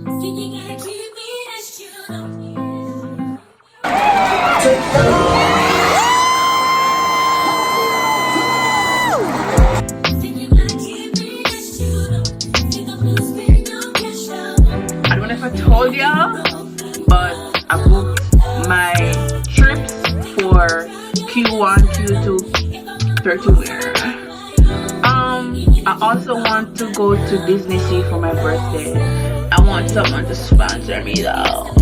I don't know if I told y'all, but I booked my trips for Q1, Q2, 30 wear. I also want to go to Disney Sea for my birthday. I want someone to sponsor me though.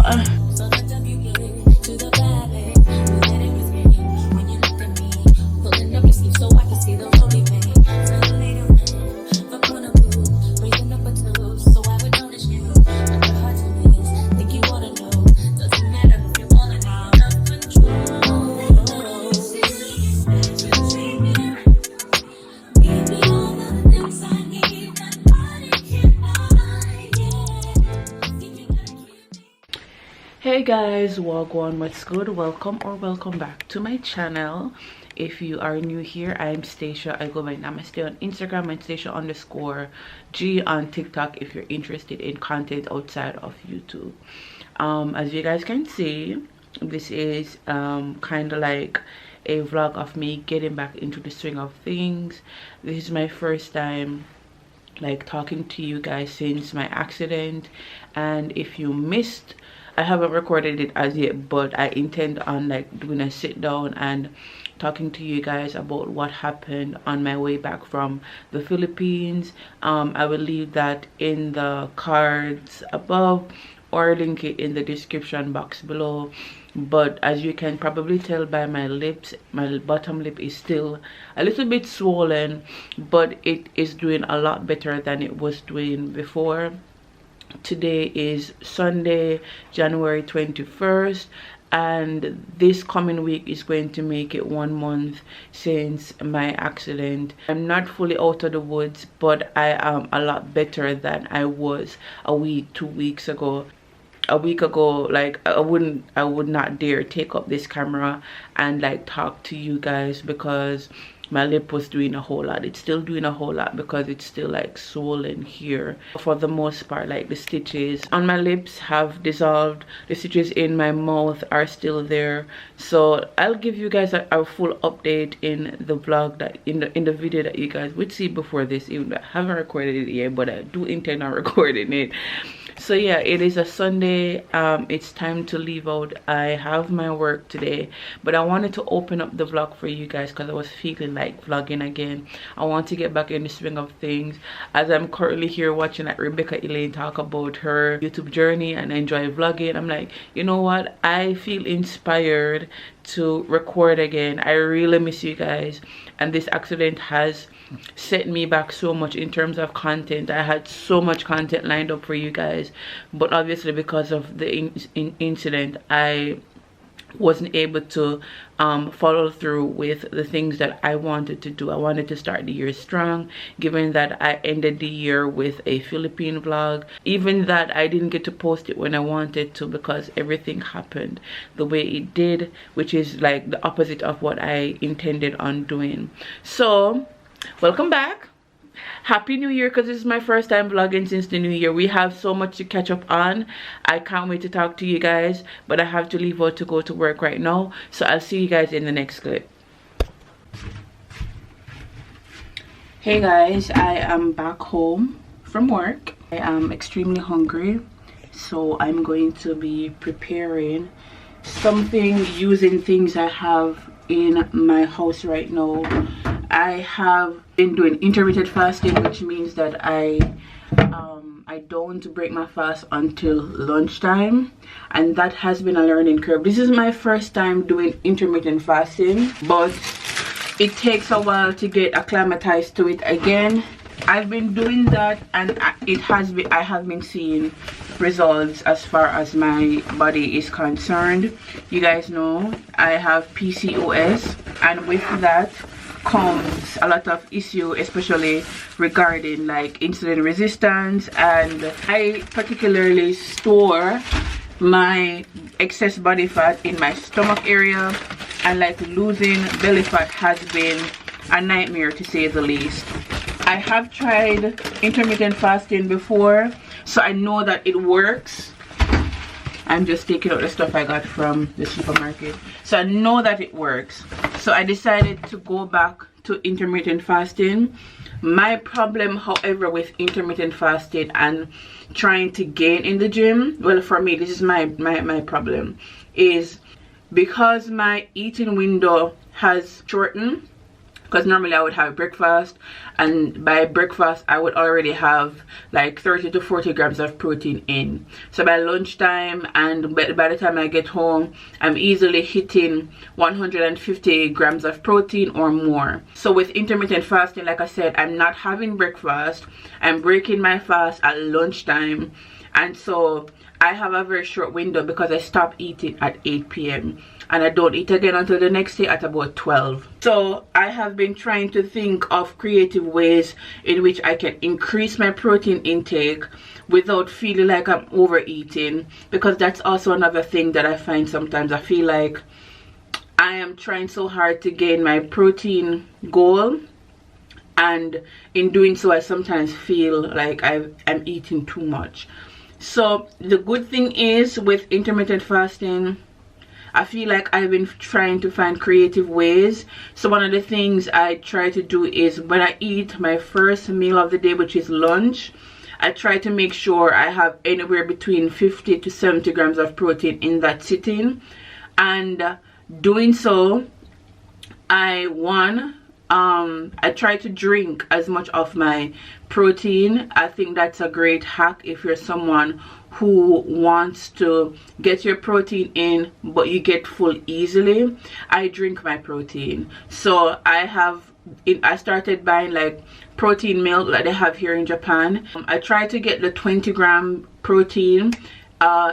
Hey guys, wagwan, what's good? Welcome or welcome back to my channel. If you are new here, I am Stacia. I go by Namaste on Instagram and Stacia_G on TikTok if you're interested in content outside of YouTube. As you guys can see, this is kind of like a vlog of me getting back into the swing of things. This is my first time like talking to you guys since my accident, and if you missed, I haven't recorded it as yet, but I intend on like doing a sit down and talking to you guys about what happened on my way back from the Philippines. I will leave that in the cards above or link it in the description box below. But as you can probably tell by my lips, my bottom lip is still a little bit swollen, but it is doing a lot better than it was doing before. Today is Sunday, January 21st, and this coming week is going to make it 1 month since my accident. I'm not fully out of the woods, but I am a lot better than I was a week, 2 weeks ago. A week ago, like I would not dare take up this camera and like talk to you guys because my lip was doing a whole lot. It's still doing a whole lot because it's still like swollen here. For the most part, like the stitches on my lips have dissolved. The stitches in my mouth are still there. So I'll give you guys a full update in the vlog, that in the video that you guys would see before this. Even though I haven't recorded it yet, but I do intend on recording it. So yeah, it is a Sunday. It's time to leave out. I have my work today, but I wanted to open up the vlog for you guys because I was feeling like vlogging again. I want to get back in the swing of things, as I'm currently here watching like Rebecca Elaine talk about her YouTube journey and enjoy vlogging. I'm like, you know what, I feel inspired to record again. I really miss you guys, and this accident has set me back so much in terms of content. I had so much content lined up for you guys, but obviously because of the incident, I wasn't able to follow through with the things that I wanted to do. I wanted to start the year strong, given that I ended the year with a Philippine vlog. Even that I didn't get to post it when I wanted to because everything happened the way it did, which is like the opposite of what I intended on doing. So welcome back. Happy New Year, because this is my first time vlogging since the new year. We have so much to catch up on. I can't wait to talk to you guys, but I have to leave out to go to work right now. So I'll see you guys in the next clip. Hey guys, I am back home from work. I am extremely hungry, so I'm going to be preparing something using things I have in my house right now. I have been doing intermittent fasting, which means that I don't break my fast until lunchtime, and that has been a learning curve. This is my first time doing intermittent fasting, but it takes a while to get acclimatized to it again. I've been doing that, and I have been seeing results as far as my body is concerned. You guys know I have PCOS, and with that comes a lot of issue, especially regarding like insulin resistance, and I particularly store my excess body fat in my stomach area, and like losing belly fat has been a nightmare to say the least. I have tried intermittent fasting before, so I know that it works. I'm just taking out the stuff I got from the supermarket, so I know that it works. So I decided to go back to intermittent fasting. My problem, however, with intermittent fasting and trying to gain in the gym, well, for me, this is my problem, is because my eating window has shortened. Because normally I would have breakfast, and by breakfast I would already have like 30 to 40 grams of protein in. So by lunchtime and by the time I get home, I'm easily hitting 150 grams of protein or more. So with intermittent fasting, like I said, I'm not having breakfast. I'm breaking my fast at lunchtime, and so I have a very short window because I stop eating at 8 p.m. and I don't eat again until the next day at about 12. So I have been trying to think of creative ways in which I can increase my protein intake without feeling like I'm overeating, because that's also another thing that I find sometimes. I feel like I am trying so hard to gain my protein goal, and in doing so I sometimes feel like I'm eating too much. So the good thing is, with intermittent fasting, I feel like I've been trying to find creative ways. So one of the things I try to do is when I eat my first meal of the day, which is lunch, I try to make sure I have anywhere between 50 to 70 grams of protein in that sitting. And doing so, I try to drink as much of my protein. I think that's a great hack if you're someone who wants to get your protein in but you get full easily. I drink my protein. So I started buying like protein milk that they have here in Japan. I try to get the 20-gram protein.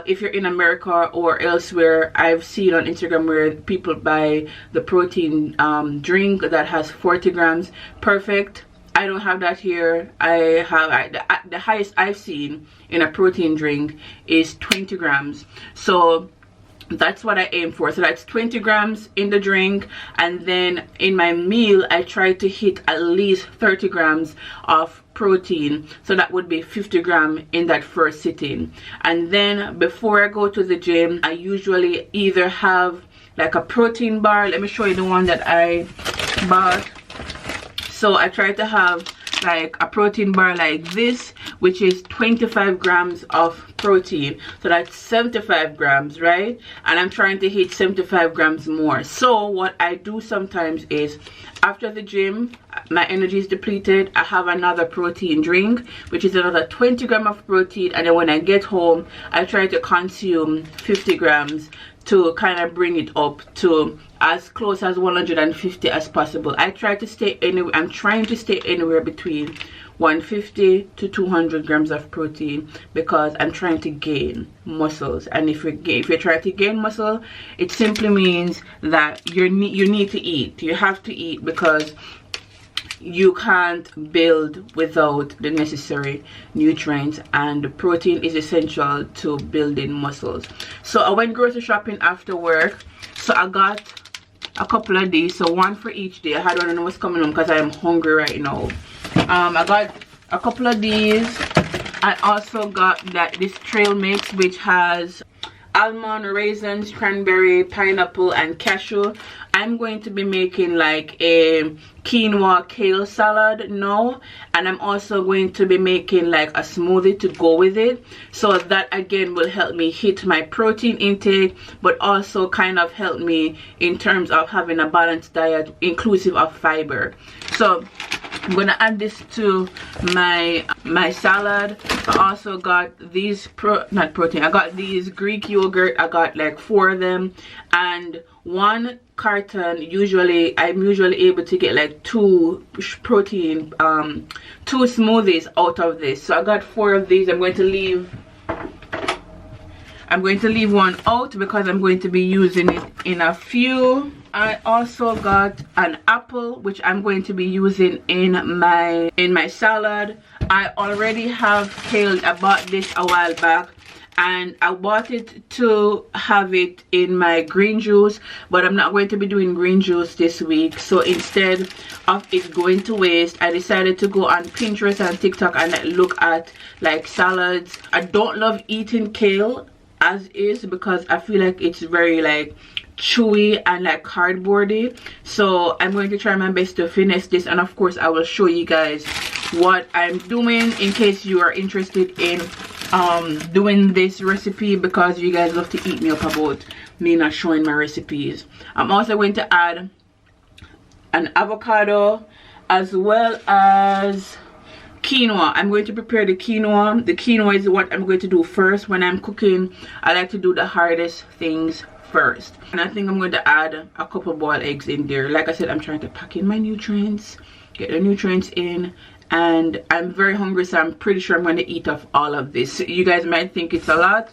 If you're in America or elsewhere, I've seen on Instagram where people buy the protein drink that has 40 grams. Perfect. I don't have that here. I have the highest I've seen in a protein drink is 20 grams. So that's what I aim for. So that's 20 grams in the drink, and then in my meal I try to hit at least 30 grams of protein. So that would be 50 grams in that first sitting. And then before I go to the gym, I usually either have like a protein bar. Let me show you the one that I bought. So I try to have like a protein bar like this, which is 25 grams of protein. So that's 75 grams, right? And I'm trying to hit 75 grams more. So what I do sometimes is, after the gym, my energy is depleted, I have another protein drink, which is another 20 grams of protein. And then when I get home, I try to consume 50 grams to kind of bring it up to as close as 150 as possible. I try to stay anywhere, I'm trying to stay anywhere between 150 to 200 grams of protein, because I'm trying to gain muscles. And if you're trying to gain muscle, it simply means that you need to eat. You have to eat, because you can't build without the necessary nutrients, and protein is essential to building muscles. So I went grocery shopping after work, so I got a couple of these, so one for each day. I had one of them was coming home because I am hungry right now. I got a couple of these. I also got this trail mix, which has almond, raisins, cranberry, pineapple, and cashew. I'm going to be making like a quinoa kale salad now, and I'm also going to be making like a smoothie to go with it. So that again will help me hit my protein intake, but also kind of help me in terms of having a balanced diet inclusive of fiber. So I'm gonna add this to my salad. I also got these I got these Greek yogurt. I got like 4 of them, and one carton. I'm usually able to get like 2 protein 2 smoothies out of this. So I got 4 of these. I'm going to leave one out because I'm going to be using it in a few. I also got an apple, which I'm going to be using in my salad. I already have kale. I bought this a while back, and I bought it to have it in my green juice, but I'm not going to be doing green juice this week. So instead of it going to waste, I decided to go on Pinterest and TikTok and look at like salads. I don't love eating kale as is because I feel like it's very like chewy and like cardboardy. So I'm going to try my best to finesse this, and of course I will show you guys what I'm doing in case you are interested in doing this recipe, because you guys love to eat me up about me not showing my recipes. I'm also going to add an avocado as well as quinoa. I'm going to prepare the quinoa. The quinoa is what I'm going to do first. When I'm cooking, I like to do the hardest things first, and I think I'm going to add a couple boiled eggs in there. Like I said, I'm trying to pack in my nutrients, get the nutrients in, and I'm very hungry, so I'm pretty sure I'm going to eat off all of this. You guys might think it's a lot,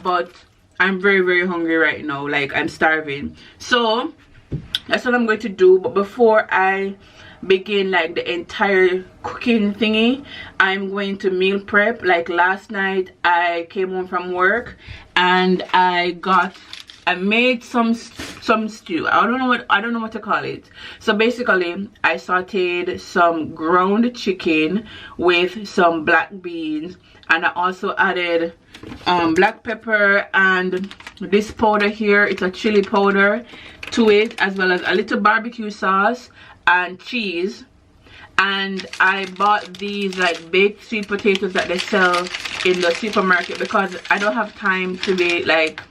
but I'm very hungry right now. Like, I'm starving. So that's what I'm going to do. But before I begin like the entire cooking thingy, I'm going to meal prep. Like last night I came home from work and I made some stew. I don't know what to call it. So basically I sauteed some ground chicken with some black beans, and I also added black pepper and this powder here, it's a chili powder, to it, as well as a little barbecue sauce and cheese. And I bought these like baked sweet potatoes that they sell in the supermarket because I don't have time to be like,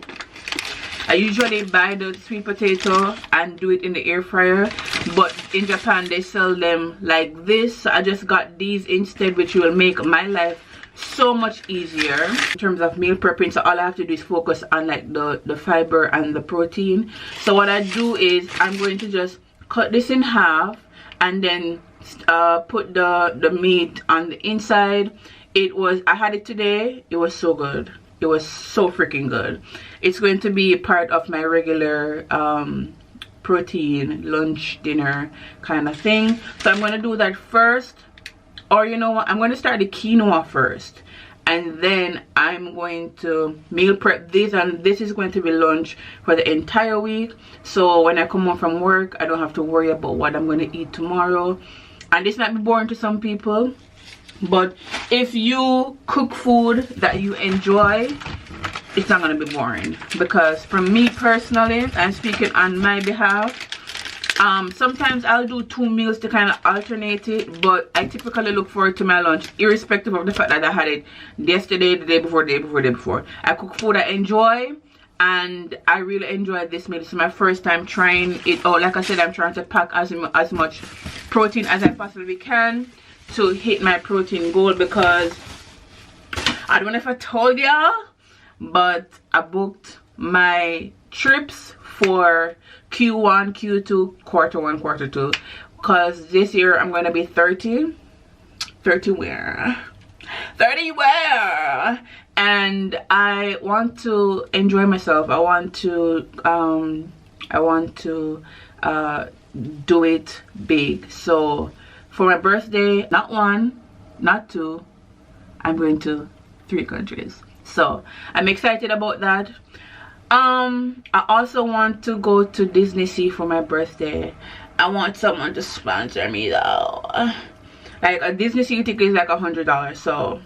I usually buy the sweet potato and do it in the air fryer, but in Japan they sell them like this. So I just got these instead, which will make my life so much easier in terms of meal prepping. So all I have to do is focus on like the fiber and the protein. So what I do is I'm going to just cut this in half and then put the meat on the inside. I had it today. It was so good. It was so freaking good. It's going to be part of my regular protein lunch dinner kind of thing. So I'm going to do that first. Or you know what, I'm going to start the quinoa first, and then I'm going to meal prep this, and this is going to be lunch for the entire week. So when I come home from work, I don't have to worry about what I'm going to eat tomorrow. And this might be boring to some people, but if you cook food that you enjoy, it's not going to be boring. Because for me personally, I'm speaking on my behalf, sometimes I'll do 2 meals to kind of alternate it, but I typically look forward to my lunch irrespective of the fact that I had it yesterday, the day before, the day before. I cook food I enjoy, and I really enjoyed this meal. This is my first time trying it out. Like I said, I'm trying to pack as much protein as I possibly can to hit my protein goal, because I don't know if I told y'all, but I booked my trips for Q1, Q2, quarter 1, quarter 2, because this year I'm going to be 30 where, and I want to enjoy myself. I want to do it big. So for my birthday, not 1, not 2, I'm going to 3 countries. So I'm excited about that. I also want to go to Disney Sea for my birthday. I want someone to sponsor me though. Like a Disney Sea ticket is like $100, so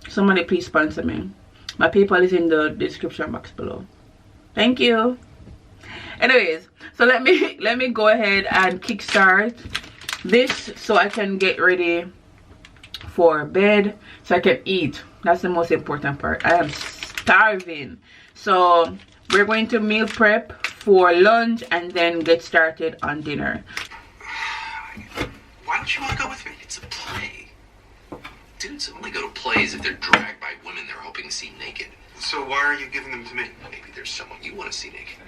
somebody please sponsor me. My PayPal is in the description box below. Thank you. Anyways, so let me go ahead and kickstart this so I can get ready for bed so I can eat. That's the most important part. I am starving. So we're going to meal prep for lunch and then get started on dinner. Why don't you want to go with me? It's a play. Dudes only go to plays if they're dragged by women they're hoping to see naked. So why are you giving them to me? Maybe there's someone you want to see naked.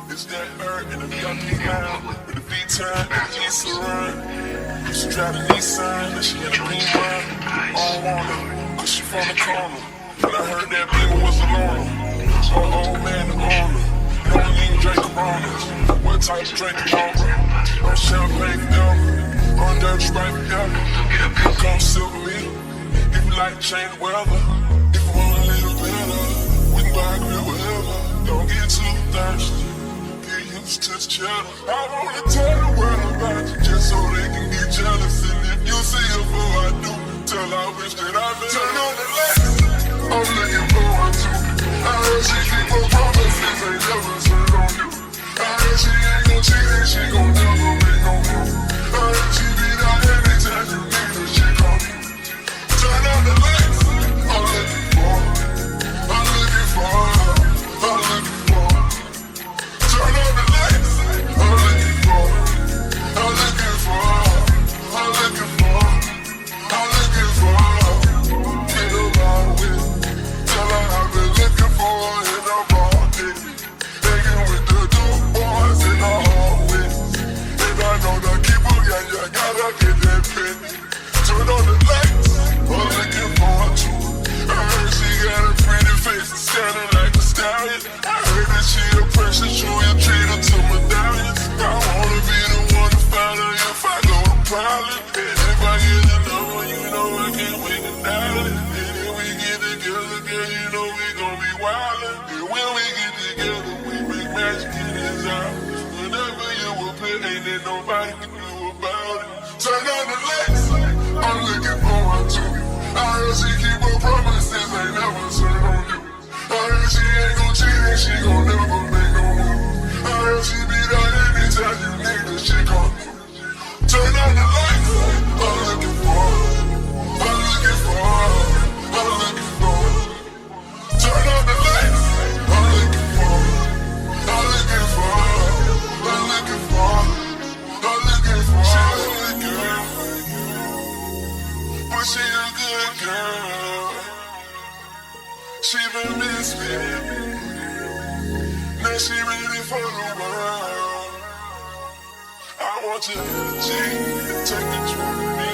It's that bird in the young now with the beat turn, it's a run. She drive the Nissan, and she in a green one. All on her, cause she from the corner. But I heard that nigga was a loner. Old man the owner. Don't even drink Coronas. What type of drink you want? On champagne milk, on Dutch right together. Come sit with me. If you like change weather, if you want a little better, we can buy a grill wherever. Don't get too thirsty. Get used to the cheddar. I wanna tell the world about you just so they can get jealous. And if you see her before I do, tell her I wish that I been. Turn on the lights. I'm looking forward to. I heard she keep her promises, ain't never turned on you. I heard she ain't gon' cheat and she gon' never make no move. I heard she be out anytime you need her, she call me. Turn on the lights. I'm looking for. I'm looking for. I'm looking for. Turn on the lights. I'm looking for. I'm looking for. I'm looking for. I'm looking for. Get around with. Tell her I've been looking for her in the market. Hanging with the dope boys in the hallways. And I know the keeper, yeah, you gotta get that penny. Turn on the lights. I'm looking for her too. I heard she got a pretty face and standing like a stallion. I heard that she a precious jewel, you treat her to medallions. I wanna be the one to find her if I go to pilot. And if I get another one, you know I can't wait to dial it. And if we get together, girl, you know we gon' be wildin'. And when we get together, we make magic in his eyes. Whenever you will play, ain't there nobody can do about it. Turn on the lights, I'm looking forward to you. I heard she keep her promises, ain't never turn on you. I heard she ain't gon' cheat and she gon' never make no move. I heard she be out anytime you need her, she call me. Turn on the lights, I'm looking for. I'm looking for. I'm looking for. Turn on the lights, I'm looking for. I'm looking for. I'm looking for. I'm looking for. She a good girl, but she a good girl. She been misfit. Now she ready for the world. I want your energy, take control of me.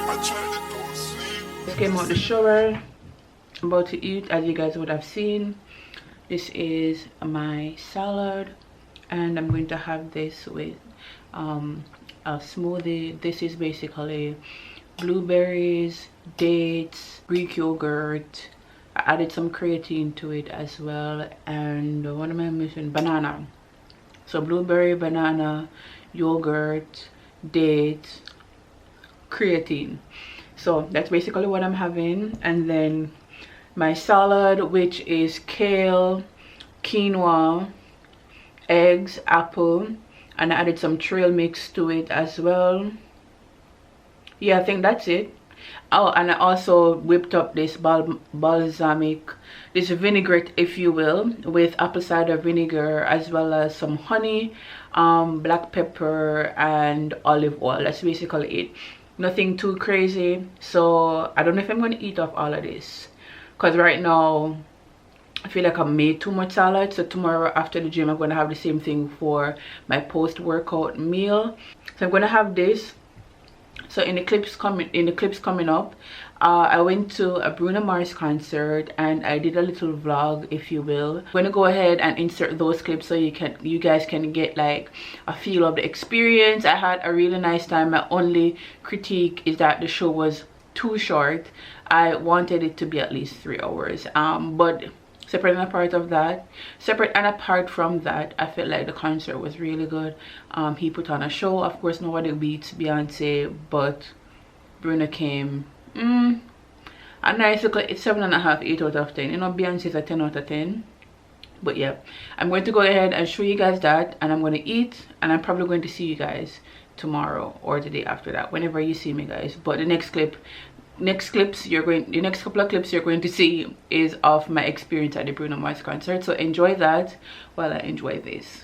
I try to go to sleep. Just came out the shower. I'm about to eat, as you guys would have seen. This is my salad, and I'm going to have this with a smoothie. This is basically blueberries, dates, Greek yogurt. I added some creatine to it as well, and what am I missing? Banana. So blueberry, banana, yogurt, dates, creatine. So that's basically what I'm having. And then my salad, which is kale, quinoa, eggs, apple, and I added some trail mix to it as well. Yeah, I think that's it. Oh, and I also whipped up this balsamic, this vinaigrette, if you will, with apple cider vinegar, as well as some honey, black pepper, and olive oil. That's basically it. Nothing too crazy. So I don't know if I'm going to eat off all of this, because right now I feel like I made too much salad. So tomorrow after the gym, I'm going to have the same thing for my post-workout meal. So I'm going to have this. So in the clips coming up, I went to a Bruno Mars concert and I did a little vlog, if you will. I'm gonna go ahead and insert those clips so you guys can get like a feel of the experience. I had a really nice time. My only critique is that the show was too short. I wanted it to be at least 3 hours. But separate and apart from that, I felt like the concert was really good. He put on a show. Of course, nobody beats Beyonce, but Bruno came a nice look. It's 7.5, 8 out of 10. You know, Beyonce is a 10 out of 10. But yeah, I'm going to go ahead and show you guys that, and I'm going to eat, and I'm probably going to see you guys tomorrow or the day after that, whenever you see me, guys. But the next couple of clips you're going to see is of my experience at the Bruno Mars concert. So enjoy that while I enjoy this.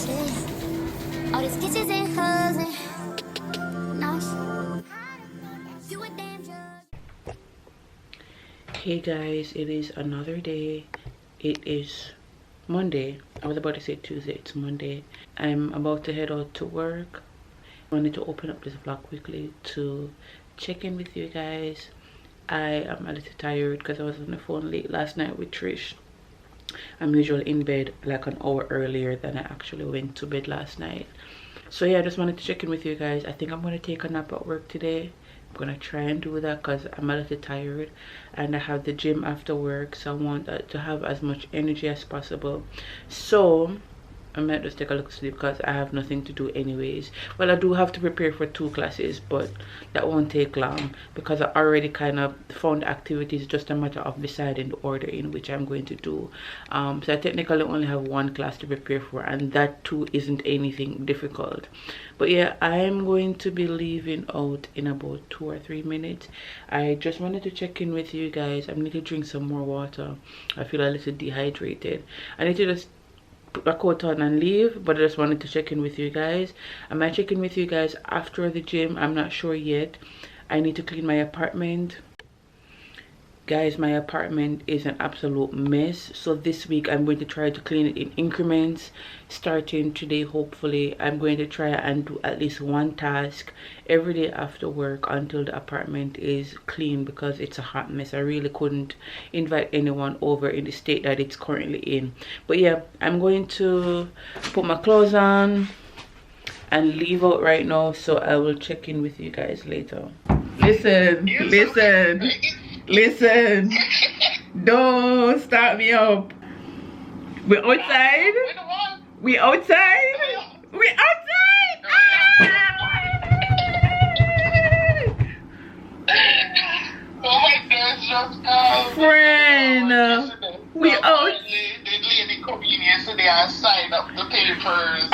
All these kisses and hugs and nice. You a damn drug. Hey guys, it is another day. It is Monday. I was about to say Tuesday. It's Monday. I'm about to head out to work. I wanted to open up this vlog quickly to check in with you guys. I am a little tired because I was on the phone late last night with Trish. I'm usually in bed like an hour earlier than I actually went to bed last night. So yeah, I just wanted to check in with you guys. I think I'm going to take a nap at work today. I'm going to try and do that because I'm a little tired and I have the gym after work, so I want to have as much energy as possible. So I might just take a little sleep because I have nothing to do anyways. Well, I do have to prepare for 2 classes, but that won't take long because I already kind of found the activities. Just a matter of deciding the order in which I'm going to do. So I technically only have 1 class to prepare for, and that too isn't anything difficult. But yeah, I'm going to be leaving out in about 2 or 3 minutes. I just wanted to check in with you guys. I need to drink some more water. I feel a little dehydrated. I need to just put my coat on and leave, but I just wanted to check in with you guys. I might check in with you guys after the gym. I'm not sure yet. I need to clean my apartment. Guys, my apartment is an absolute mess, so this week I'm going to try to clean it in increments. Starting today, hopefully I'm going to try and do at least 1 task every day after work until the apartment is clean, because it's a hot mess. I really couldn't invite anyone over in the state that it's currently in. But yeah, I'm going to put my clothes on and leave out right now, so I will check in with you guys later. Listen, don't start me up. We're outside. We outside. We outside. Oh my gosh, Friend, we out. The lady come in yesterday and signed up the papers.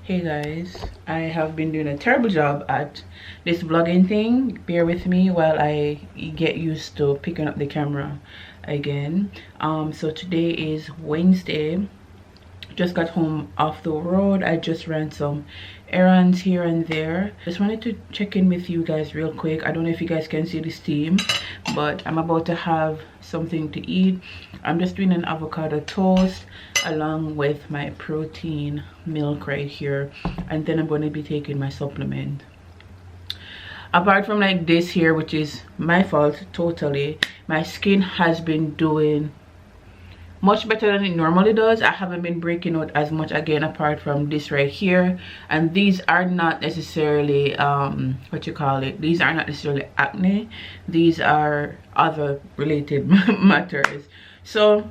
Hey guys, I have been doing a terrible job at this vlogging thing. Bear with me while I get used to picking up the camera again. So today is Wednesday. Just got home off the road. I just ran some errands here and there. Just wanted to check in with you guys real quick. I don't know if you guys can see the steam, but I'm about to have something to eat. I'm just doing an avocado toast along with my protein milk right here, and then I'm going to be taking my supplement. Apart from like this here, which is my fault totally, my skin has been doing much better than it normally does. I haven't been breaking out as much again, apart from this right here. And these are not necessarily what you call it, these are not necessarily acne. These are other related matters. So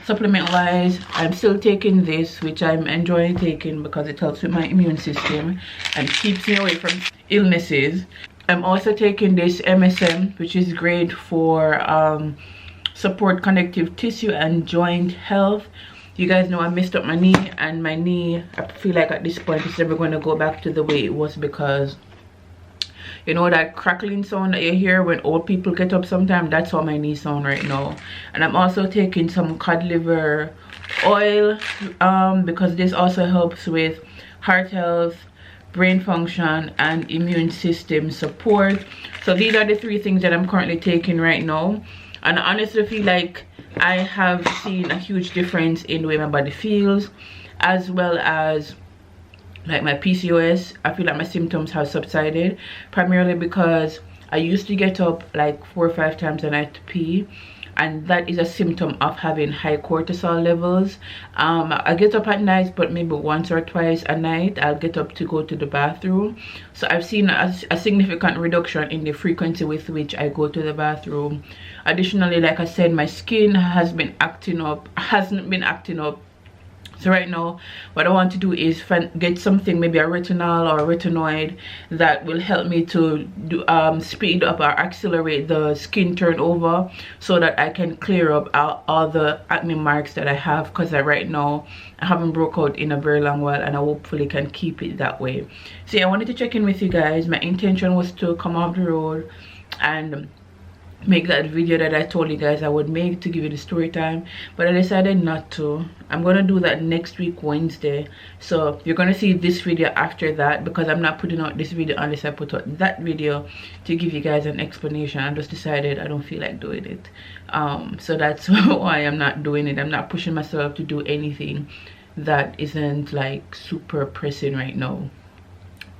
supplement wise, I'm still taking this, which I'm enjoying taking because it helps with my immune system and keeps me away from illnesses. I'm also taking this MSM, which is great for support connective tissue and joint health. You guys know I messed up my knee, and my knee, I feel like at this point it's never going to go back to the way it was, because you know that crackling sound that you hear when old people get up sometimes? That's how my knee sound right now. And I'm also taking some cod liver oil because this also helps with heart health, brain function, and immune system support. So these are the 3 things that I'm currently taking right now, and I honestly feel like I have seen a huge difference in the way my body feels, as well as like my PCOS. I feel like my symptoms have subsided, primarily because I used to get up like 4 or 5 times a night to pee, and that is a symptom of having high cortisol levels. I get up at night, but maybe once or twice a night I'll get up to go to the bathroom. So I've seen a significant reduction in the frequency with which I go to the bathroom. Additionally, like I said, my skin hasn't been acting up. So right now what I want to do is get something, maybe a retinol or a retinoid, that will help me to do, speed up or accelerate the skin turnover, so that I can clear up all the acne marks that I have, because right now I haven't broke out in a very long while, and I hopefully can keep it that way. So yeah, I wanted to check in with you guys. My intention was to come off the road and make that video that I told you guys I would make to give you the story time, but I decided not to. I'm gonna do that next week Wednesday, so you're gonna see this video after that, because I'm not putting out this video unless I put out that video to give you guys an explanation. I just decided I don't feel like doing it, so that's why I'm not doing it. I'm not pushing myself to do anything that isn't like super pressing right now.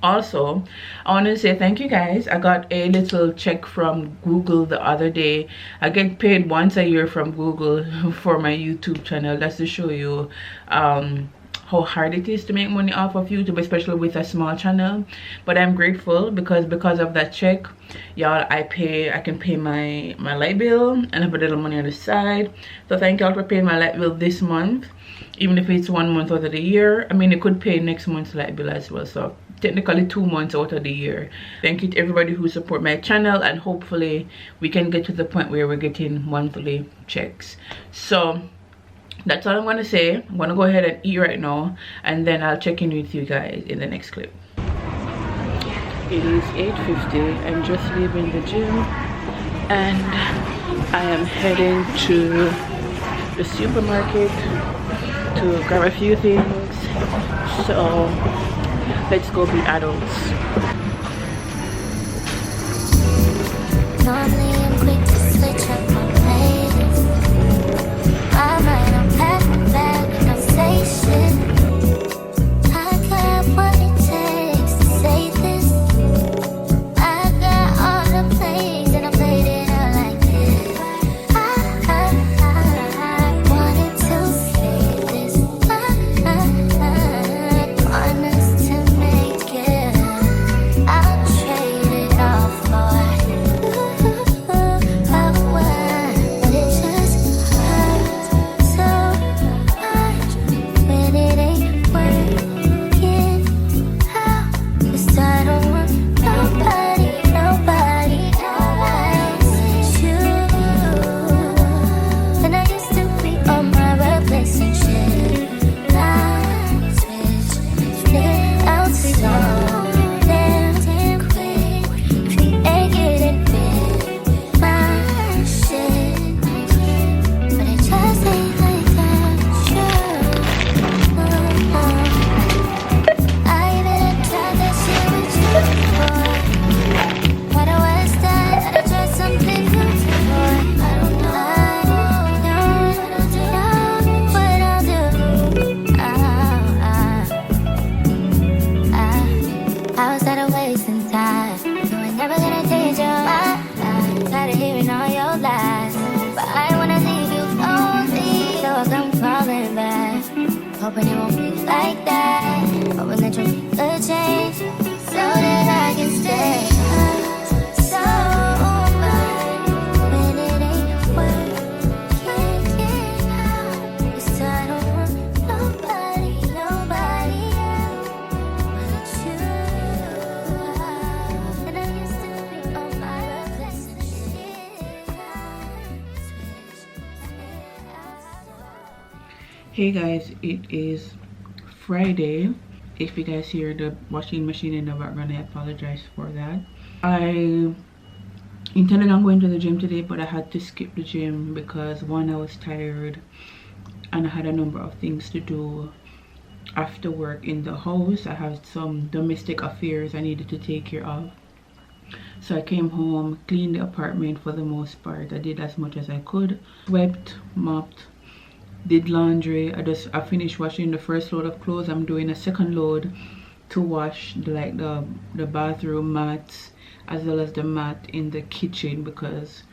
Also, I want to say thank you guys. I got a little check from Google the other day. I get paid once a year from Google for my YouTube channel. That's to show you how hard it is to make money off of YouTube, especially with a small channel. But I'm grateful because of that check, y'all, I can pay my light bill and have a little money on the side. So thank y'all for paying my light bill this month, even if it's 1 month out of the year. I mean, it could pay next month's light bill as well, so technically 2 months out of the year. Thank you to everybody who support my channel, and hopefully we can get to the point where we're getting monthly checks. So that's all I'm gonna say. I'm gonna go ahead and eat right now, and then I'll check in with you guys in the next clip. It is 8:50. I'm just leaving the gym and I am heading to the supermarket to grab a few things. So let's go be adults. Normally I'm quick to switch up my ways. I might unpack my bag and I'll say shit. I got what it takes to say this. I got all the plays and I played it out like this. I wanted to say this. I want us to make it. I'll trade it all for hoping it won't be like that. Hoping that you'll make a change so that I can stay. So when it ain't working out, 'cause I don't want nobody else but you. And I used to be on my replacement shit. Hey guys, it is Friday. If you guys hear the washing machine in the background, I apologize for that. I intended on going to the gym today, but I had to skip the gym because one, I was tired and I had a number of things to do after work in the house. I had some domestic affairs I needed to take care of. So I came home, cleaned the apartment for the most part. I did as much as I could, swept, mopped, did laundry. I finished washing the first load of clothes. I'm doing a second load to wash the bathroom mats as well as the mat in the kitchen because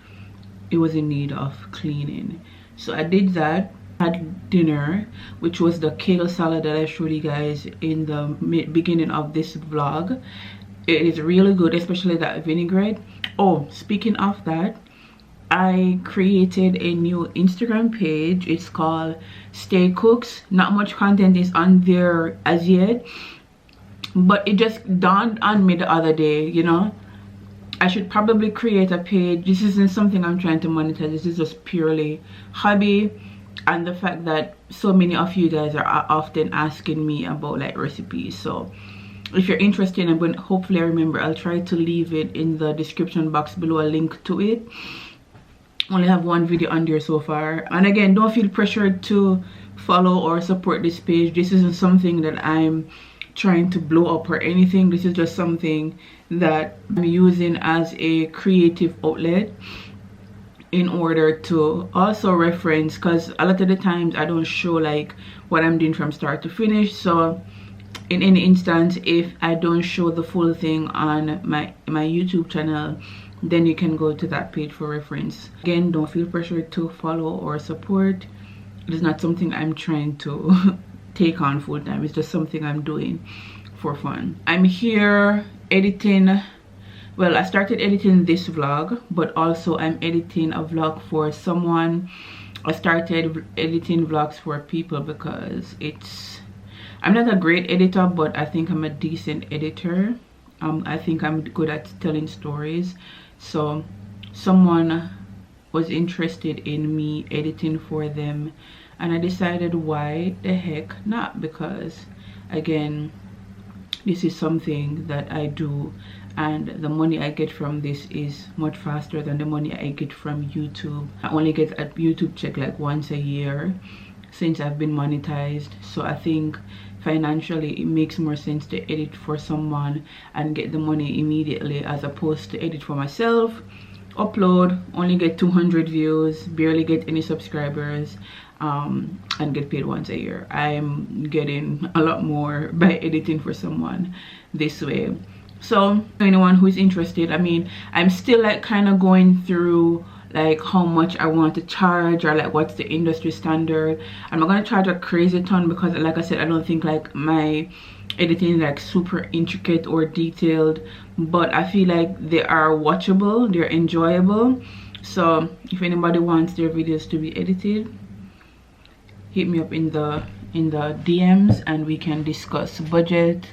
it was in need of cleaning. So I did that. Had dinner, which was the kale salad that I showed you guys in the beginning of this vlog. It is really good, especially that vinaigrette. Oh, speaking of that, I created a new Instagram page. It's called Stay Cooks. Not much content is on there as yet, but it just dawned on me the other day, you know, I should probably create a page. This isn't something I'm trying to monetize. This is just purely hobby, and the fact that so many of you guys are often asking me about like recipes. So if you're interested, I'm going to hopefully, I remember, I'll try to leave it in the description box below, a link to it. only have one video on there so far. And again, don't feel pressured to follow or support this page. This isn't something that I'm trying to blow up or anything. This is just something that I'm using as a creative outlet in order to also reference, because a lot of the times I don't show like what I'm doing from start to finish. So in any instance, if I don't show the full thing on my YouTube channel, then you can go to that page for reference. Again, don't feel pressured to follow or support. It is not something I'm trying to take on full time. It's just something I'm doing for fun. I'm here editing. Well, I started editing this vlog, but also I'm editing a vlog for someone. I started editing vlogs for people because I'm not a great editor, but I think I'm a decent editor. I think I'm good at telling stories. So someone was interested in me editing for them, and I decided, why the heck not? Because again, this is something that I do, and the money I get from this is much faster than the money I get from YouTube. I only get a YouTube check like once a year since I've been monetized. So I think financially it makes more sense to edit for someone and get the money immediately, as opposed to edit for myself, upload, only get 200 views, barely get any subscribers, and get paid once a year. I'm getting a lot more by editing for someone this way. So anyone who is interested, I mean, I'm still like kind of going through like how much I want to charge, or like what's the industry standard. I'm not gonna charge a crazy ton because, like I said, I don't think like my editing is like super intricate or detailed, but I feel like they are watchable, they're enjoyable. So if anybody wants their videos to be edited, hit me up in the DMs and we can discuss budget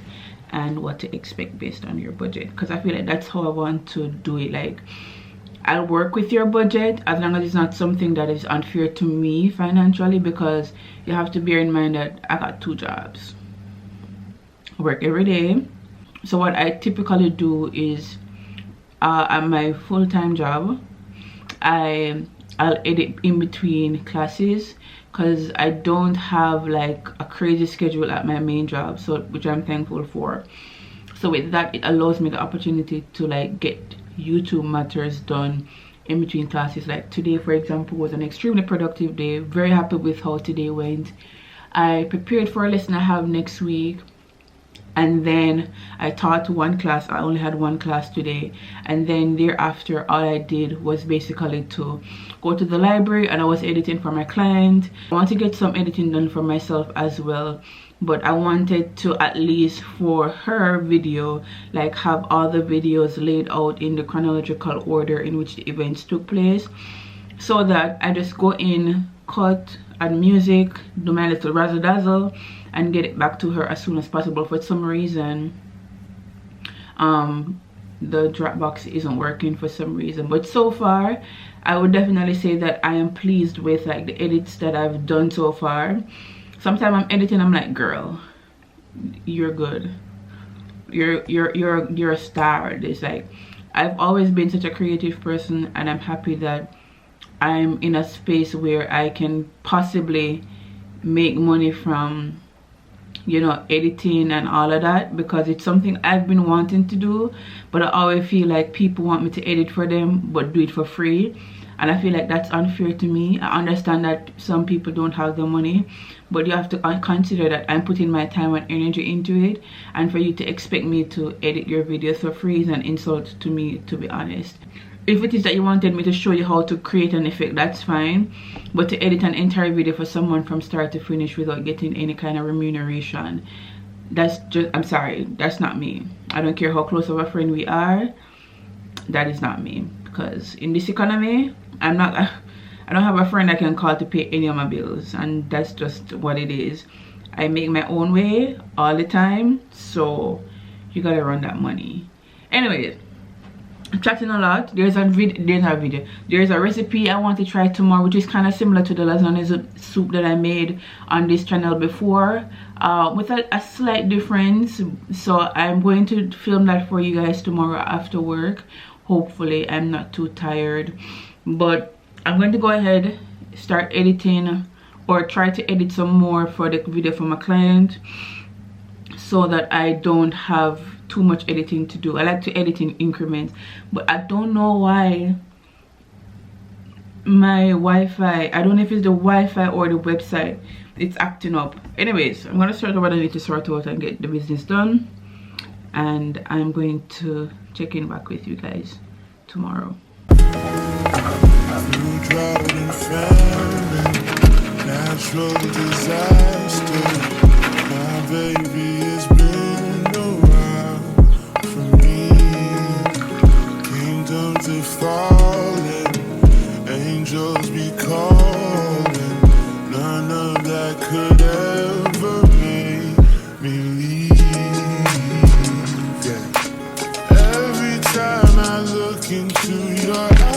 and what to expect based on your budget, because I feel like that's how I want to do it. Like, I'll work with your budget as long as it's not something that is unfair to me financially, because you have to bear in mind that I got 2 jobs. I work every day. So what I typically do is at my full-time job, I'll edit in between classes, because I don't have like a crazy schedule at my main job, so which I'm thankful for. So with that, it allows me the opportunity to like get YouTube matters done in between classes. Like today, for example, was an extremely productive day. Very happy with how today went. I prepared for a lesson I have next week, and then I taught 1 class. I only had 1 class today, and then thereafter all I did was basically to go to the library, and I was editing for my client. I want to get some editing done for myself as well, but I wanted to, at least for her video, like have all the videos laid out in the chronological order in which the events took place, so that I just go in, cut, add music, do my little razzle dazzle, and get it back to her as soon as possible. For some reason the Dropbox isn't working for some reason, but so far I would definitely say that I am pleased with like the edits that I've done so far. Sometimes I'm editing, I'm like, girl, you're good, you're a star. It's like, I've always been such a creative person, and I'm happy that I'm in a space where I can possibly make money from, you know, editing and all of that, because it's something I've been wanting to do, but I always feel like people want me to edit for them but do it for free, and I feel like that's unfair to me. I understand that some people don't have the money, but you have to consider that I'm putting my time and energy into it, and for you to expect me to edit your videos for free is an insult to me, to be honest. If it is that you wanted me to show you how to create an effect, that's fine, but to edit an entire video for someone from start to finish without getting any kind of remuneration, that's just, I'm sorry, that's not me. I don't care how close of a friend we are, that is not me. Because in this economy, I don't have a friend I can call to pay any of my bills, and that's just what it is. I make my own way all the time, so you gotta run that money. Anyways, I'm chatting a lot. There's a recipe I want to try tomorrow, which is kind of similar to the lasagna soup that I made on this channel before, with a slight difference. So I'm going to film that for you guys tomorrow after work. Hopefully I'm not too tired, but I'm going to go ahead, start editing, or try to edit some more for the video for my client, so that I don't have too much editing to do. I like to edit in increments, but I don't know why my Wi-Fi, I don't know if it's the Wi-Fi or the website, it's acting up. Anyways, I'm gonna sort out what I need to sort out and get the business done, and I'm going to check in back with you guys tomorrow. Natural disaster. My baby has been around for me. Kingdoms are falling, angels be calling. None of that could ever make me leave. Yeah. Every time I look into your eyes,